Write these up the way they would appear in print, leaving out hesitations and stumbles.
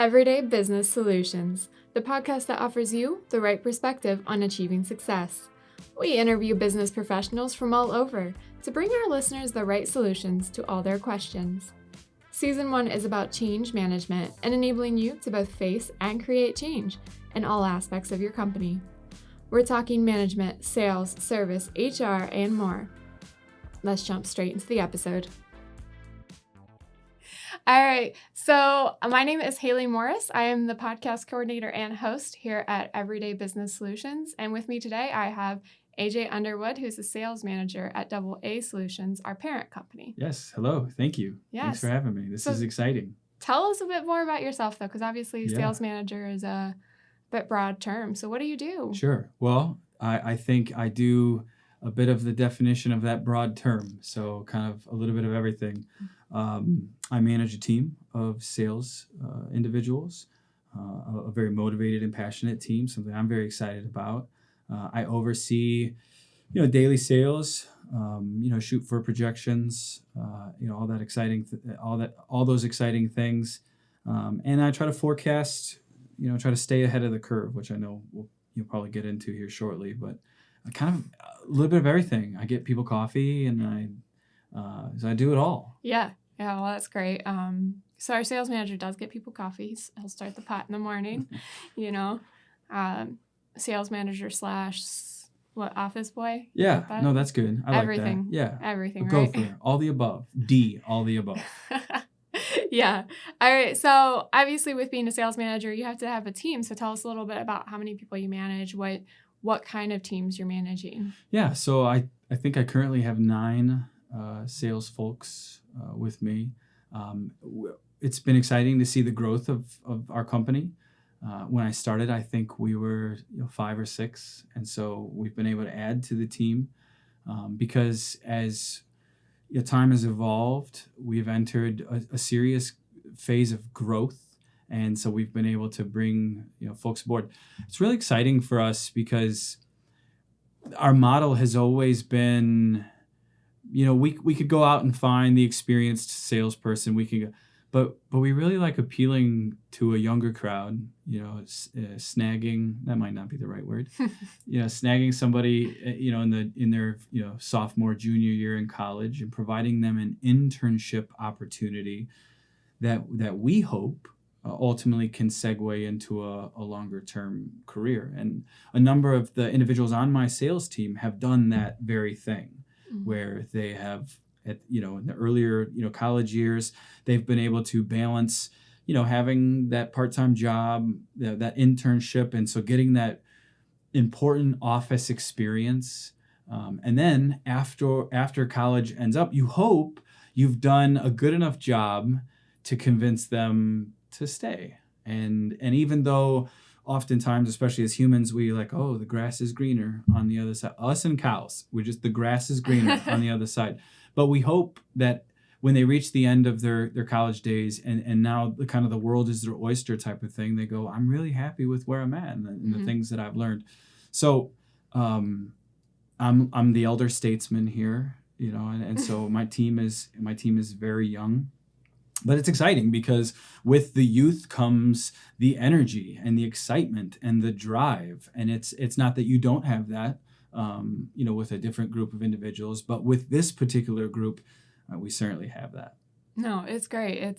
Everyday Business Solutions, the podcast that offers you the right perspective on achieving success. We interview business professionals from all over to bring our listeners the right solutions to all their questions. Season 1 is about change management and enabling you to both face and create change in all aspects of your company. We're talking management, sales, service, HR, and more. Let's jump straight into the episode. All right, so my name is Haley Morris. I am the podcast coordinator and host here at Everyday Business Solutions. And with me today, I have AJ Underwood, who's the sales manager at AA Solutions, our parent company. Yes, hello. Thank you. Yes. Thanks for having me. This is exciting. Tell us a bit more about yourself, though, because obviously sales manager is a bit broad term. So what do you do? Sure. Well, I think I do a bit of the definition of that broad term. So kind of a little bit of everything. I manage a team of sales individuals, a very motivated and passionate team, something I'm very excited about. I oversee, daily sales, shoot for projections, all that exciting, all those exciting things. And I try to forecast, try to stay ahead of the curve, which I know you'll probably get into here shortly, but I kind of a little bit of everything. I get people coffee and so I do it all. Yeah, well, that's great. So our sales manager does get people coffee. He'll start the pot in the morning, sales manager / office boy? Yeah, no, that's good. I everything. Like that. Yeah. Everything, Go right? for it. All the above. All the above. Yeah. All right. So obviously with being a sales manager, you have to have a team. So tell us a little bit about how many people you manage, what kind of teams you're managing. Yeah. So I think I currently have 9 sales folks with me. It's been exciting to see the growth of our company. When I started, I think we were 5 or 6. And so we've been able to add to the team because as time has evolved, we've entered a serious phase of growth. And so we've been able to bring folks aboard. It's really exciting for us because our model has always been, we could go out and find the experienced salesperson. We can go, but we really like appealing to a younger crowd. Snagging, that might not be the right word. Snagging somebody in their sophomore, junior year in college and providing them an internship opportunity that we hope ultimately can segue into a longer term career. And a number of the individuals on my sales team have done that very thing. Where they have, in the earlier, college years, they've been able to balance, having that part-time job, that internship, and so getting that important office experience. And then after college ends up, you hope you've done a good enough job to convince them to stay. And even though oftentimes, especially as humans, we the grass is greener on the other side. Us and cows, the grass is greener on the other side. But we hope that when they reach the end of their college days and now the world is their oyster type of thing, they go, I'm really happy with where I'm at and the things that I've learned. So I'm the elder statesman here, and so my team is very young. But it's exciting because with the youth comes the energy and the excitement and the drive. And it's not that you don't have that, with a different group of individuals. But with this particular group, we certainly have that. No, it's great.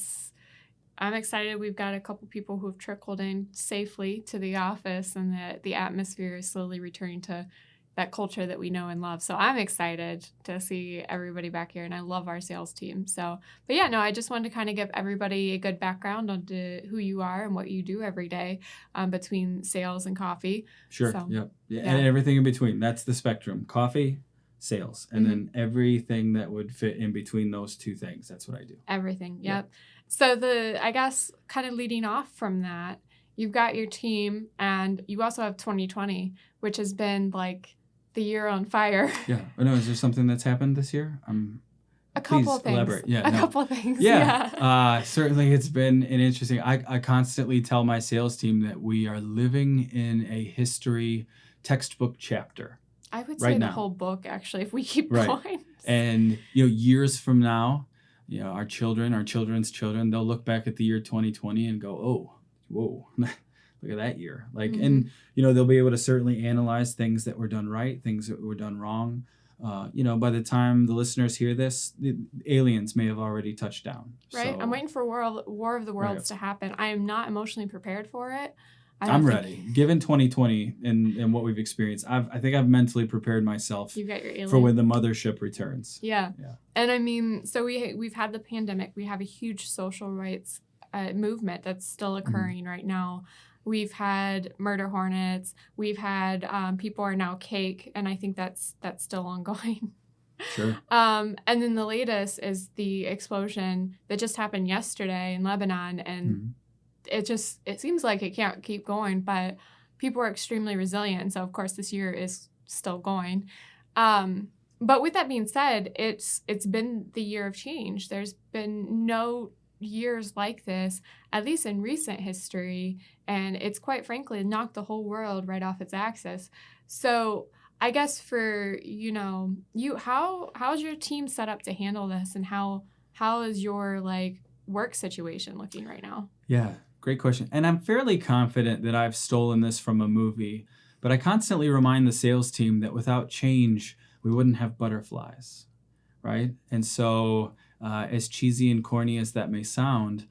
I'm excited. We've got a couple people who have trickled in safely to the office and the atmosphere is slowly returning to that culture that we know and love. So I'm excited to see everybody back here, and I love our sales team. So, but yeah, no, I just wanted to kind of give everybody a good background on who you are and what you do every day between sales and coffee. Sure. So, Yep. Yeah. And everything in between. That's the spectrum. Coffee, sales, and then everything that would fit in between those two things. That's what I do. Everything. Yep. So I guess kind of leading off from that, you've got your team and you also have 2020, which has been the year on fire. Yeah. I know. Is there something that's happened this year? A couple of things. Elaborate. Yeah. Couple of things. Yeah. Certainly it's been an interesting, I constantly tell my sales team that we are living in a history textbook chapter. I would say the whole book, actually, if we keep going. And, years from now, our children, our children's children, they'll look back at the year 2020 and go, oh, whoa, look at that year. Like, Mm-hmm. and, they'll be able to certainly analyze things that were done right, things that were done wrong. By the time the listeners hear this, the aliens may have already touched down. Right. So, I'm waiting for War of the Worlds right. to happen. I am not emotionally prepared for it. I'm ready. Given 2020 and what we've experienced, I think I've mentally prepared myself You've got your alien. for when the mothership returns. Yeah. And I mean, so we've had the pandemic. We have a huge social rights movement that's still occurring right now. We've had murder hornets. We've had people are now cake, and I think that's still ongoing. Sure. And then the latest is the explosion that just happened yesterday in Lebanon, and it seems like it can't keep going, but people are extremely resilient. And so, of course, this year is still going. But with that being said, it's been the year of change. There's been no years like this, at least in recent history, and it's quite frankly knocked the whole world right off its axis. So I guess for you, how's your team set up to handle this, and how is your work situation looking right now? Yeah, great question. And I'm fairly confident that I've stolen this from a movie, but I constantly remind the sales team that without change, we wouldn't have butterflies, right? And so as cheesy and corny as that may sound,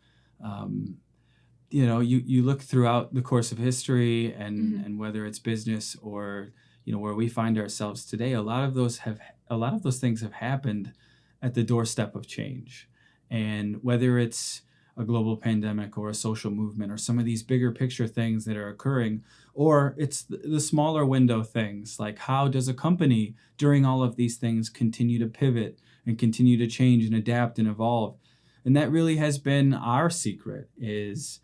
you look throughout the course of history and whether it's business or, where we find ourselves today, a lot of those things have happened at the doorstep of change. And whether it's a global pandemic or a social movement or some of these bigger picture things that are occurring, or it's the smaller window things, like how does a company during all of these things continue to pivot and continue to change and adapt and evolve. And that really has been our secret is,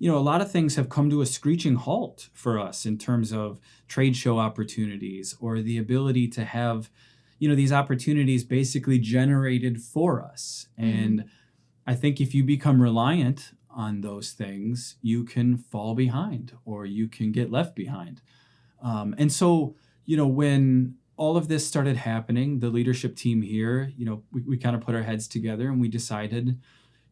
a lot of things have come to a screeching halt for us in terms of trade show opportunities or the ability to have, these opportunities basically generated for us. And I think if you become reliant on those things, you can fall behind or you can get left behind. And so, when all of this started happening, the leadership team here, we kind of put our heads together and we decided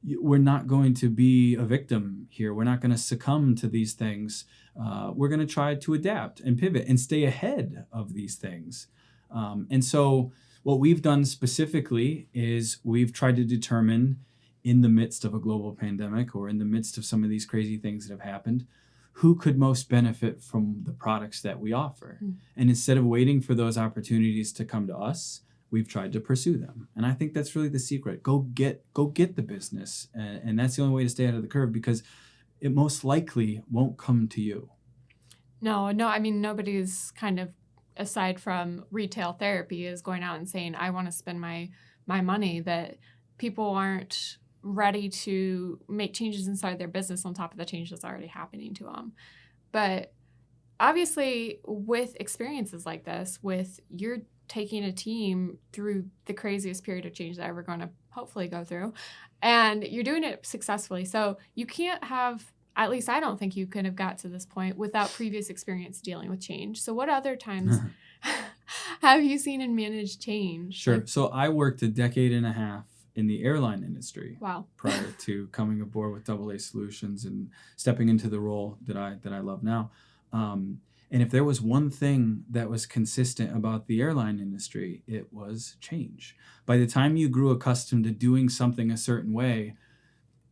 we're not going to be a victim here. We're not going to succumb to these things. We're going to try to adapt and pivot and stay ahead of these things. And so what we've done specifically is we've tried to determine in the midst of a global pandemic or in the midst of some of these crazy things that have happened, who could most benefit from the products that we offer. And instead of waiting for those opportunities to come to us, we've tried to pursue them. And I think that's really the secret. Go get the business. And that's the only way to stay ahead of the curve because it most likely won't come to you. No, I mean, nobody's kind of, aside from retail therapy, is going out and saying, I want to spend my money, that people aren't ready to make changes inside their business on top of the change that's already happening to them. But obviously, with experiences like this, you're taking a team through the craziest period of change that we're going to hopefully go through, and you're doing it successfully. So you can't have, at least I don't think you could have got to this point without previous experience dealing with change. So what other times have you seen and managed change? Sure. So I worked a decade and a half in the airline industry. Wow. Prior to coming aboard with AA Solutions and stepping into the role that I love now. And if there was one thing that was consistent about the airline industry, it was change. By the time you grew accustomed to doing something a certain way,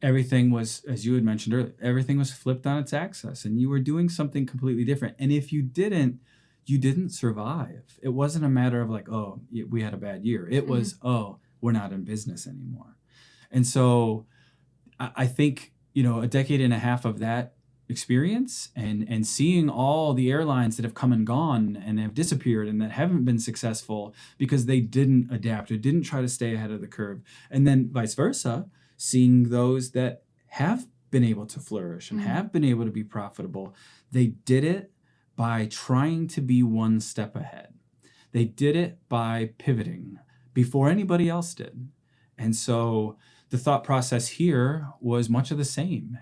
everything was, as you had mentioned earlier, everything was flipped on its axis and you were doing something completely different. And if you didn't survive. It wasn't a matter of like, oh, we had a bad year. It was, oh, we're not in business anymore. And so I think, a decade and a half of that experience and seeing all the airlines that have come and gone and have disappeared and that haven't been successful because they didn't adapt or didn't try to stay ahead of the curve. And then vice versa, seeing those that have been able to flourish and have been able to be profitable. They did it by trying to be one step ahead. They did it by pivoting before anybody else did. And so the thought process here was much of the same.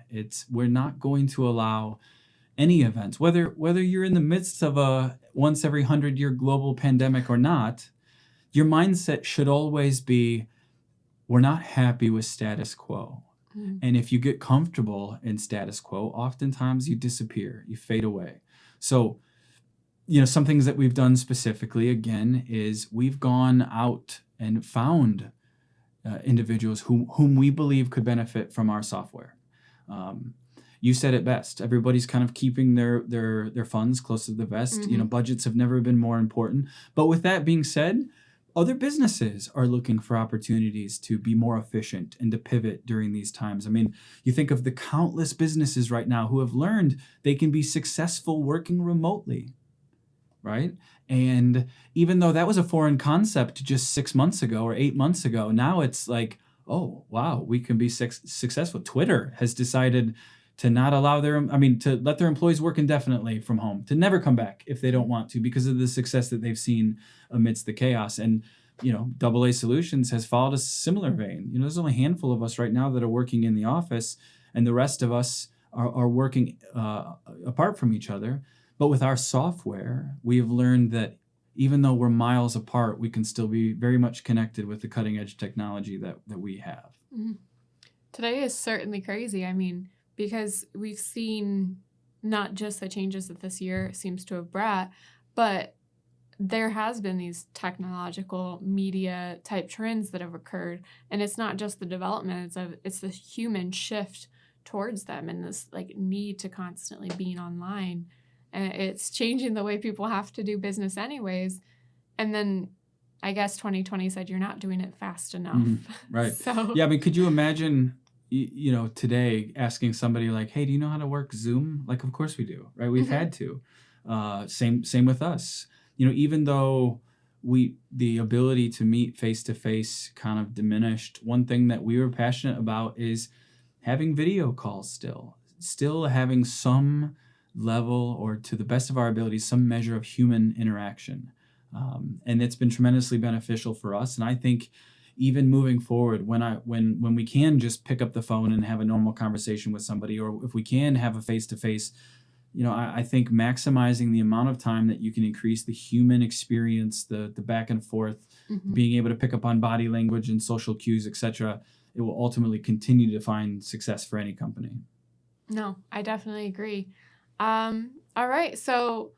We're not going to allow any events, whether you're in the midst of a once every 100-year global pandemic or not, your mindset should always be, we're not happy with status quo. And if you get comfortable in status quo, oftentimes you disappear, you fade away. So, some things that we've done specifically, again, is we've gone out and found individuals whom we believe could benefit from our software. You said it best. Everybody's kind of keeping their funds close to the vest. Budgets have never been more important. But with that being said, other businesses are looking for opportunities to be more efficient and to pivot during these times. I mean, you think of the countless businesses right now who have learned they can be successful working remotely, right? And even though that was a foreign concept just 6 months ago or 8 months ago, now it's like, oh, wow, we can be successful. Twitter has decided to not allow to let their employees work indefinitely from home, to never come back if they don't want to because of the success that they've seen amidst the chaos. And, AA Solutions has followed a similar vein. There's only a handful of us right now that are working in the office, and the rest of us are working apart from each other. But with our software, we have learned that even though we're miles apart, we can still be very much connected with the cutting edge technology that we have. Mm-hmm. Today is certainly crazy. I mean, because we've seen not just the changes that this year seems to have brought, but there has been these technological media type trends that have occurred. And it's not just the development, it's the human shift towards them and this need to constantly be online. And it's changing the way people have to do business anyways. And then I guess 2020 said you're not doing it fast enough. Mm-hmm. Right. So yeah, could you imagine today asking somebody like, hey, do you know how to work Zoom? Of course we do, right? We've had to. Same with us. Even though the ability to meet face-to-face kind of diminished, one thing that we were passionate about is having video calls still having some level, or to the best of our abilities, some measure of human interaction. And it's been tremendously beneficial for us. And I think even moving forward, when we can just pick up the phone and have a normal conversation with somebody, or if we can have a face-to-face, I think maximizing the amount of time that you can increase the human experience, the back and forth, being able to pick up on body language and social cues, etc., it will ultimately continue to find success for any company. No, I definitely agree. All right. So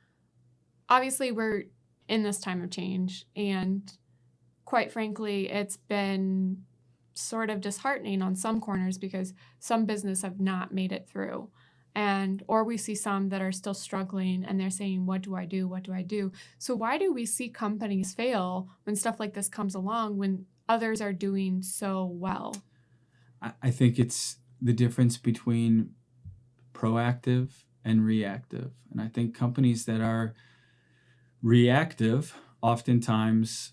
obviously we're in this time of change, and quite frankly, it's been sort of disheartening on some corners because some business have not made it through. Or we see some that are still struggling and they're saying, what do I do? What do I do? So why do we see companies fail when stuff like this comes along when others are doing so well? I think it's the difference between proactive and reactive. And I think companies that are reactive oftentimes,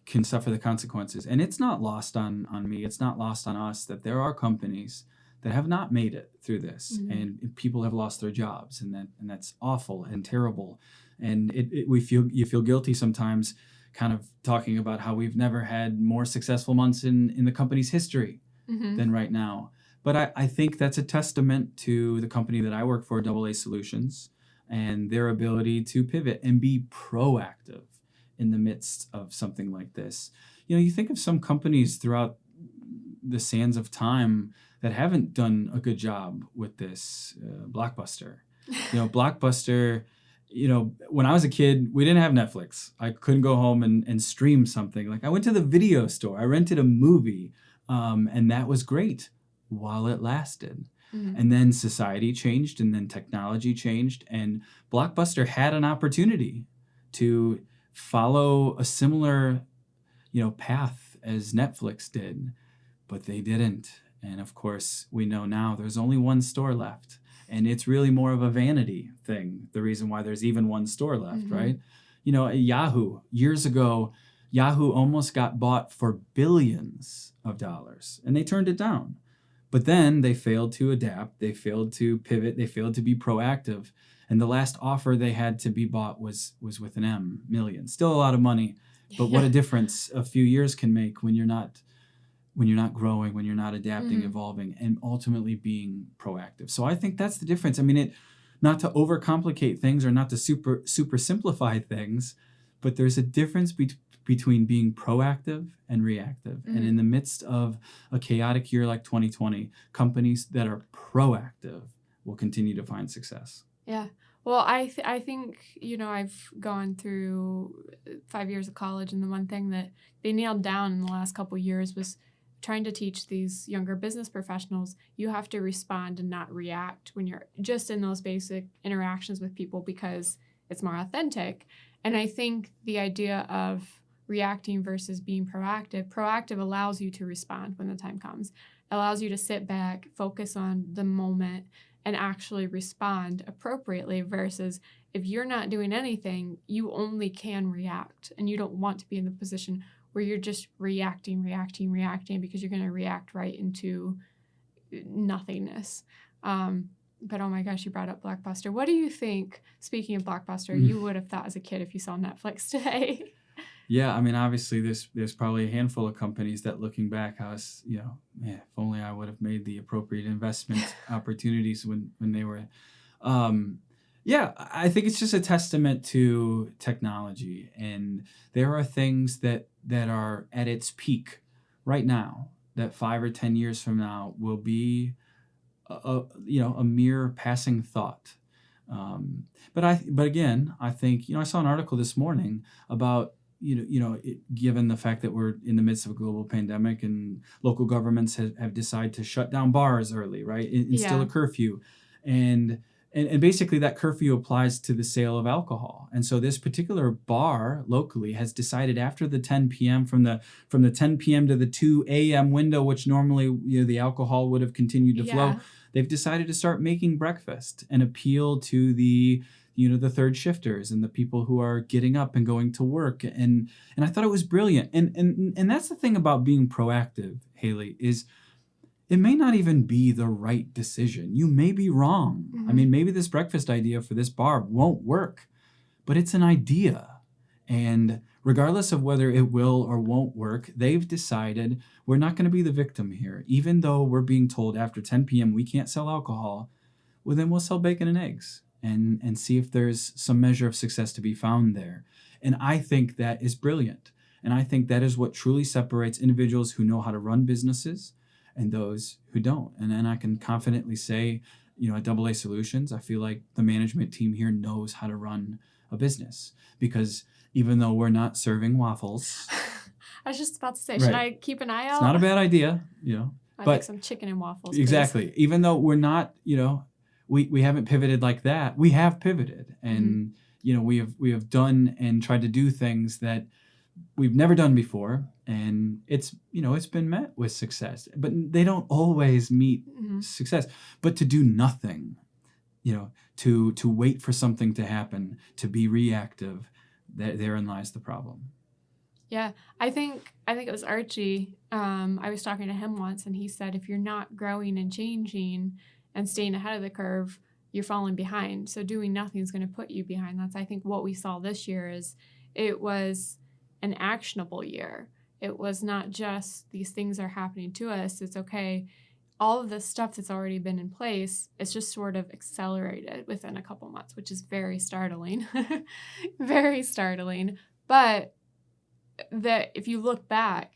can suffer the consequences. And it's not lost on me. It's not lost on us that there are companies that have not made it through this, and people have lost their jobs, and that's awful and terrible. And you feel guilty sometimes, kind of talking about how we've never had more successful months in the company's history than right now. But I think that's a testament to the company that I work for, AA Solutions, and their ability to pivot and be proactive in the midst of something like this. You think of some companies throughout the sands of time that haven't done a good job with this. Blockbuster. Blockbuster, when I was a kid, we didn't have Netflix. I couldn't go home and stream something. I went to the video store. I rented a movie, and that was great while it lasted. And then society changed, and then technology changed, and Blockbuster had an opportunity to follow a similar, path as Netflix did, but they didn't. And of course, we know now there's only one store left, and it's really more of a vanity thing. The reason why there's even one store left, right? Yahoo, years ago, Yahoo almost got bought for billions of dollars, and they turned it down. But then they failed to adapt, they failed to pivot, they failed to be proactive. And the last offer they had to be bought was with an M, million. Still a lot of money, but what a difference a few years can make when you're not growing, when you're not adapting, evolving, and ultimately being proactive. So I think that's the difference. Not to overcomplicate things or not to super simplify things, but there's a difference between being proactive and reactive. Mm-hmm. And in the midst of a chaotic year like 2020, companies that are proactive will continue to find success. Yeah. Well, I think, I've gone through 5 years of college, and the one thing that they nailed down in the last couple of years was trying to teach these younger business professionals, you have to respond and not react when you're just in those basic interactions with people, because it's more authentic. And I think the idea of reacting versus being proactive allows you to respond when the time comes, allows you to sit back, focus on the moment, and actually respond appropriately, versus if you're not doing anything, you only can react, and you don't want to be in the position where you're just reacting, because you're going to react right into nothingness. But oh my gosh, you brought up Blockbuster. What do you think, speaking of Blockbuster, you would have thought as a kid if you saw Netflix today? Yeah, I mean, obviously, there's probably a handful of companies that, looking back, I was, man, if only I would have made the appropriate investment opportunities when they were. Yeah, I think it's just a testament to technology, and there are things that are at its peak right now that 5 or 10 years from now will be a mere passing thought. But again, I think, I saw an article this morning about given the fact that we're in the midst of a global pandemic and local governments have decided to shut down bars early, right? Instill a curfew, and basically that curfew applies to the sale of alcohol. And so this particular bar locally has decided, after the 10 p.m. from the 10 p.m. to the 2 a.m. window, which normally the alcohol would have continued to flow, they've decided to start making breakfast and appeal to the the third shifters and the people who are getting up and going to work. And I thought it was brilliant. And that's the thing about being proactive, Haley, is it may not even be the right decision. You may be wrong. Mm-hmm. I mean, maybe this breakfast idea for this bar won't work, but it's an idea. And regardless of whether it will or won't work, they've decided we're not going to be the victim here. Even though we're being told after 10 p.m. we can't sell alcohol, well, then we'll sell bacon and eggs and see if there's some measure of success to be found there. And I think that is brilliant. And I think that is what truly separates individuals who know how to run businesses and those who don't. And then I can confidently say, at AA Solutions, I feel like the management team here knows how to run a business, because even though we're not serving waffles. I was just about to say, should I keep an eye out? It's not a bad idea, I'd like some chicken and waffles. Exactly. Please. Even though we're not, we haven't pivoted like that. We have pivoted, and we have done and tried to do things that we've never done before, and it's been met with success. But they don't always meet success. But to do nothing, to wait for something to happen, to be reactive, therein lies the problem. Yeah, I think it was Archie. I was talking to him once, and he said, if you're not growing and changing and staying ahead of the curve, you're falling behind. So doing nothing is going to put you behind. That's, I think, what we saw this year. Is it was an actionable year. It was not just these things are happening to us. It's okay. All of the stuff that's already been in place, it's just sort of accelerated within a couple months, which is very startling. Very startling. But that if you look back,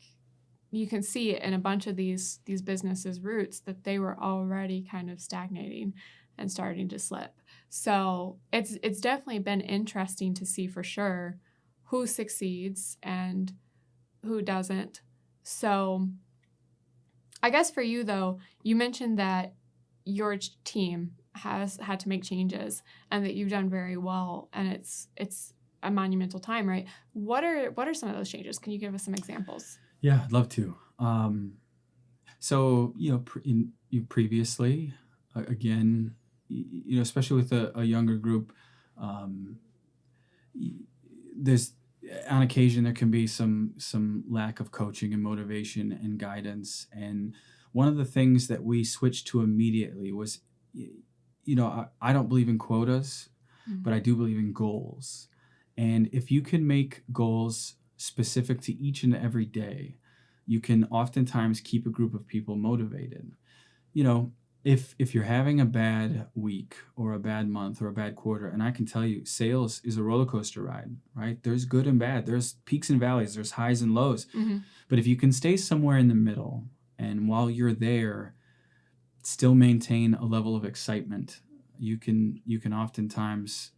you can see it in a bunch of these businesses' roots that they were already kind of stagnating and starting to slip. So it's definitely been interesting to see for sure who succeeds and who doesn't. So I guess for you, though, you mentioned that your team has had to make changes and that you've done very well, and it's a monumental time, right? What are some of those changes? Can you give us some examples? Yeah, I'd love to. So previously, again, especially with a younger group, there's on occasion there can be some lack of coaching and motivation and guidance. And one of the things that we switched to immediately was, I don't believe in quotas, but I do believe in goals. And if you can make goals specific to each and every day, you can oftentimes keep a group of people motivated. if you're having a bad week or a bad month or a bad quarter, and I can tell you, sales is a roller coaster ride, right? There's good and bad. There's peaks and valleys. There's highs and lows. Mm-hmm. But if you can stay somewhere in the middle, and while you're there, still maintain a level of excitement, you can oftentimes,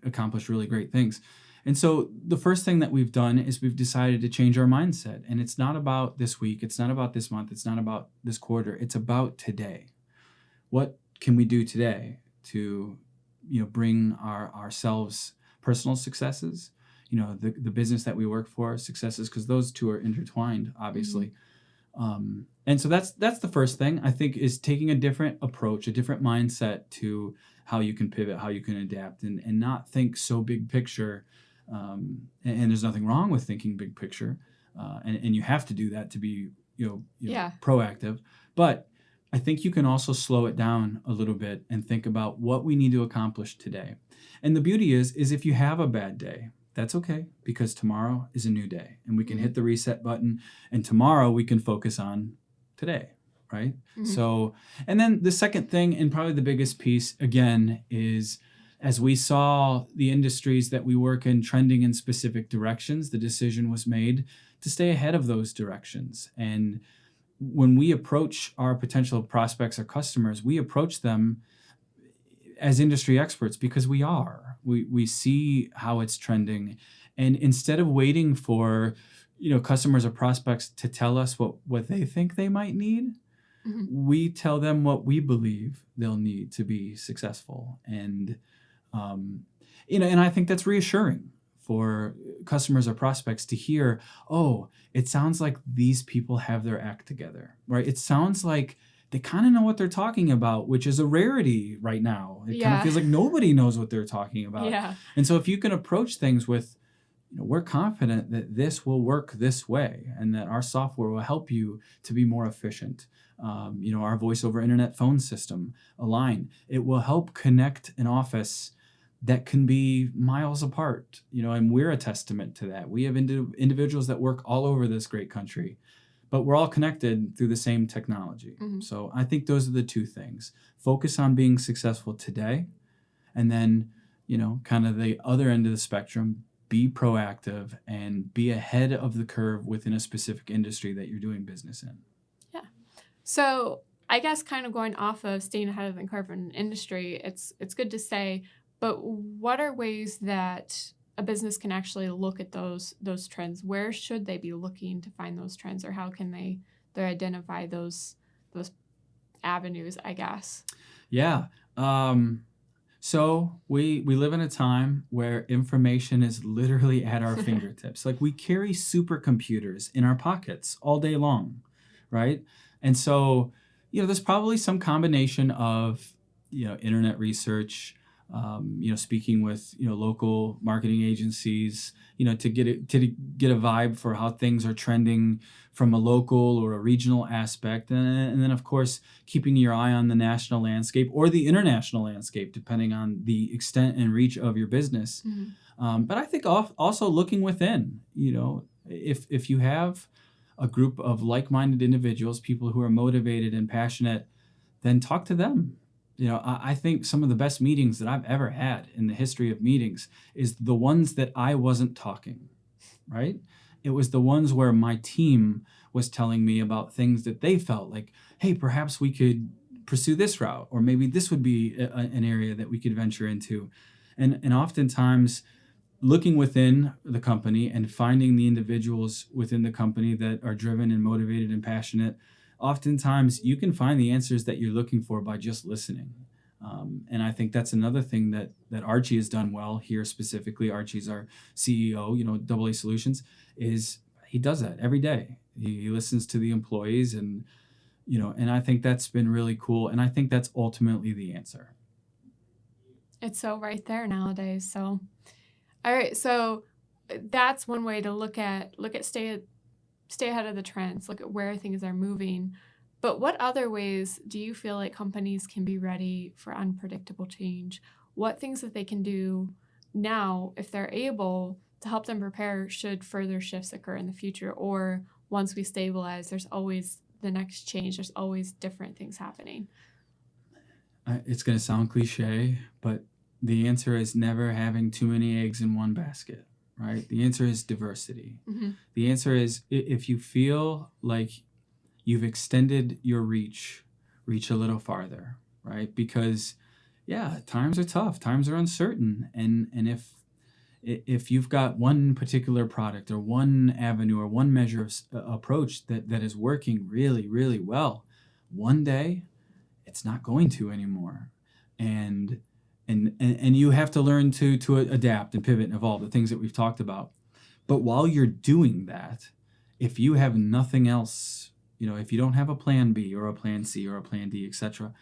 accomplish really great things. And so the first thing that we've done is we've decided to change our mindset. And it's not about this week. It's not about this month. It's not about this quarter. It's about today. What can we do today to, bring ourselves personal successes, the business that we work for successes, because those two are intertwined, obviously. And so that's the first thing, I think, is taking a different approach, a different mindset to how you can pivot, how you can adapt, and not think so big picture. And there's nothing wrong with thinking big picture, and you have to do that to be proactive. But I think you can also slow it down a little bit and think about what we need to accomplish today. And the beauty is if you have a bad day, that's okay, because tomorrow is a new day and we can hit the reset button, and tomorrow we can focus on today, right? So, and then the second thing, and probably the biggest piece again, is as we saw the industries that we work in trending in specific directions, the decision was made to stay ahead of those directions. And when we approach our potential prospects or customers, we approach them as industry experts because we are. We see how it's trending. And instead of waiting for, customers or prospects to tell us what they think they might need, we tell them what we believe they'll need to be successful. And, and I think that's reassuring for customers or prospects to hear, oh, it sounds like these people have their act together, right? It sounds like they kind of know what they're talking about, which is a rarity right now. It kind of feels like nobody knows what they're talking about. Yeah. And so if you can approach things with, we're confident that this will work this way and that our software will help you to be more efficient. Our voice over internet phone system, Align, it will help connect an office that can be miles apart, and we're a testament to that. We have individuals that work all over this great country, but we're all connected through the same technology. So I think those are the two things. Focus on being successful today, and then, kind of the other end of the spectrum, be proactive and be ahead of the curve within a specific industry that you're doing business in. Yeah. So I guess kind of going off of staying ahead of the curve in industry, it's good to say, but what are ways that a business can actually look at those trends? Where should they be looking to find those trends, or how can they identify those avenues, I guess? Yeah. So we live in a time where information is literally at our fingertips. Like, we carry supercomputers in our pockets all day long, right? And so, there's probably some combination of, internet research, speaking with, local marketing agencies, to get a vibe for how things are trending from a local or a regional aspect. And then, of course, keeping your eye on the national landscape or the international landscape, depending on the extent and reach of your business. But I think also looking within, if you have a group of like-minded individuals, people who are motivated and passionate, then talk to them. I think some of the best meetings that I've ever had in the history of meetings is the ones that I wasn't talking, right? It was the ones where my team was telling me about things that they felt like, hey, perhaps we could pursue this route, or maybe this would be an area that we could venture into. And oftentimes, looking within the company and finding the individuals within the company that are driven and motivated and passionate, oftentimes you can find the answers that you're looking for by just listening. And I think that's another thing that Archie has done well here specifically. Archie's our CEO, AA Solutions, is he does that every day. He listens to the employees, and I think that's been really cool. And I think that's ultimately the answer. It's so right there nowadays. So, all right. So that's one way to look at stay ahead of the trends, look at where things are moving. But what other ways do you feel like companies can be ready for unpredictable change? What things that they can do now, if they're able, to help them prepare should further shifts occur in the future? Or once we stabilize, there's always the next change. There's always different things happening. It's going to sound cliche, but the answer is never having too many eggs in one basket, right? The answer is diversity. Mm-hmm. The answer is if you feel like you've extended your reach a little farther, right? Because, yeah, times are tough, times are uncertain, and if you've got one particular product or one avenue or one measure of approach that is working really, really well, one day it's not going to anymore, and you have to learn to adapt and pivot and evolve, the things that we've talked about. But while you're doing that, if you have nothing else, if you don't have a plan B or a plan C or a plan D, etc.,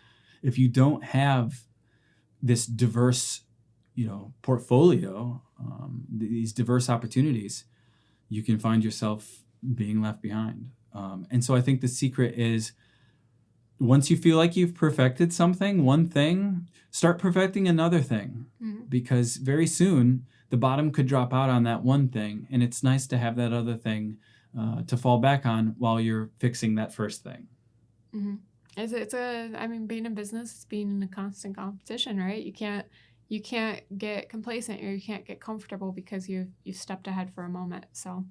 if you don't have this diverse, portfolio, these diverse opportunities, you can find yourself being left behind. And so I think the secret is, once you feel like you've perfected something, one thing, start perfecting another thing. Mm-hmm. Because very soon the bottom could drop out on that one thing, and it's nice to have that other thing to fall back on while you're fixing that first thing. Mm-hmm. Being in business is being in a constant competition, right? You can't get complacent, or you can't get comfortable because you've stepped ahead for a moment. So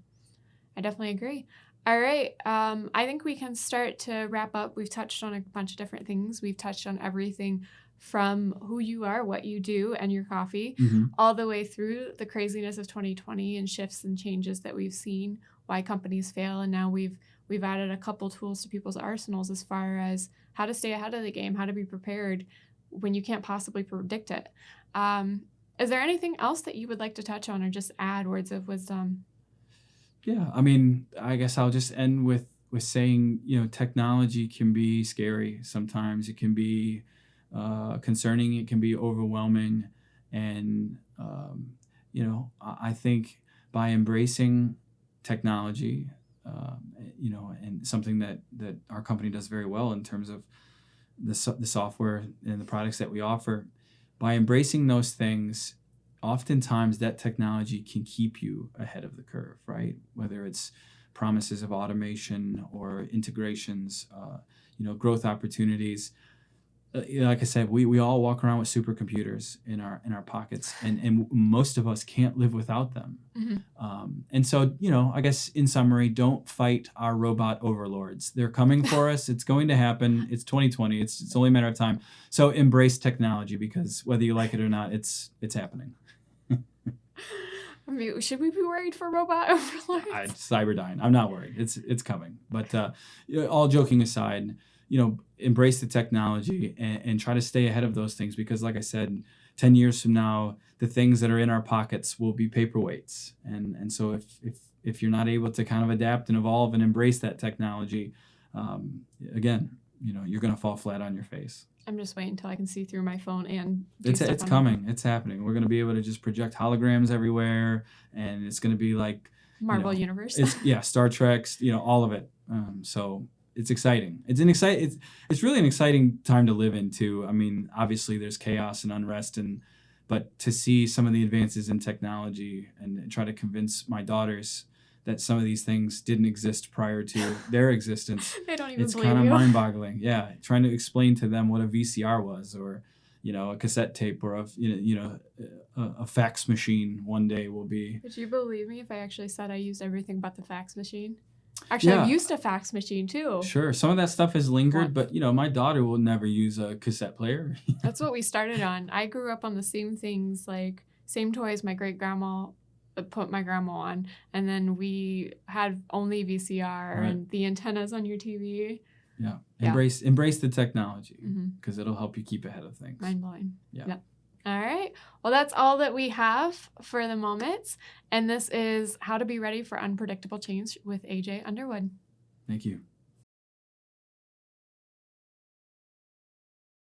I definitely agree. All right. I think we can start to wrap up. We've touched on a bunch of different things. We've touched on everything from who you are, what you do, and your coffee, mm-hmm. all the way through the craziness of 2020 and shifts and changes that we've seen, why companies fail. And now we've added a couple tools to people's arsenals as far as how to stay ahead of the game, how to be prepared when you can't possibly predict it. Is there anything else that you would like to touch on or just add words of wisdom? Yeah, I guess I'll just end with saying, technology can be scary sometimes. It can be concerning. It can be overwhelming. And, I think by embracing technology, and something that our company does very well in terms of the software and the products that we offer, by embracing those things, oftentimes that technology can keep you ahead of the curve, right? Whether it's promises of automation or integrations, growth opportunities. Like I said, we all walk around with supercomputers in our pockets, and most of us can't live without them. Mm-hmm. And so, I guess in summary, don't fight our robot overlords. They're coming for us. It's going to happen. It's 2020. It's only a matter of time. So embrace technology, because whether you like it or not, it's happening. Should we be worried for robot overlords? Cyberdyne. I'm not worried. It's coming. But all joking aside, embrace the technology and try to stay ahead of those things, because like I said, 10 years from now, the things that are in our pockets will be paperweights. And so if you're not able to kind of adapt and evolve and embrace that technology, again, you're going to fall flat on your face. I'm just waiting until I can see through my phone and it's coming. It's happening. We're going to be able to just project holograms everywhere, and it's going to be like Marvel Universe. Star Trek, all of it. So it's exciting. It's really an exciting time to live in too. Obviously there's chaos and unrest, but to see some of the advances in technology and try to convince my daughters that some of these things didn't exist prior to their existence. They don't even it's believe kind of you. mind-boggling. Yeah, trying to explain to them what a VCR was, or a cassette tape, or a fax machine one day will be. Would you believe me if I actually said I used everything but the fax machine? Actually, yeah. I've used a fax machine too. Sure, some of that stuff has lingered, but my daughter will never use a cassette player. That's what we started on. I grew up on the same things, like same toys my great grandma put my grandma on, and then we had only VCR, right, and the antennas on your TV. Yeah. Embrace the technology, because it'll help you keep ahead of things. Mind blowing. Yeah. Yep. All right. Well, that's all that we have for the moment, and this is How to Be Ready for Unpredictable Change with AJ Underwood. Thank you.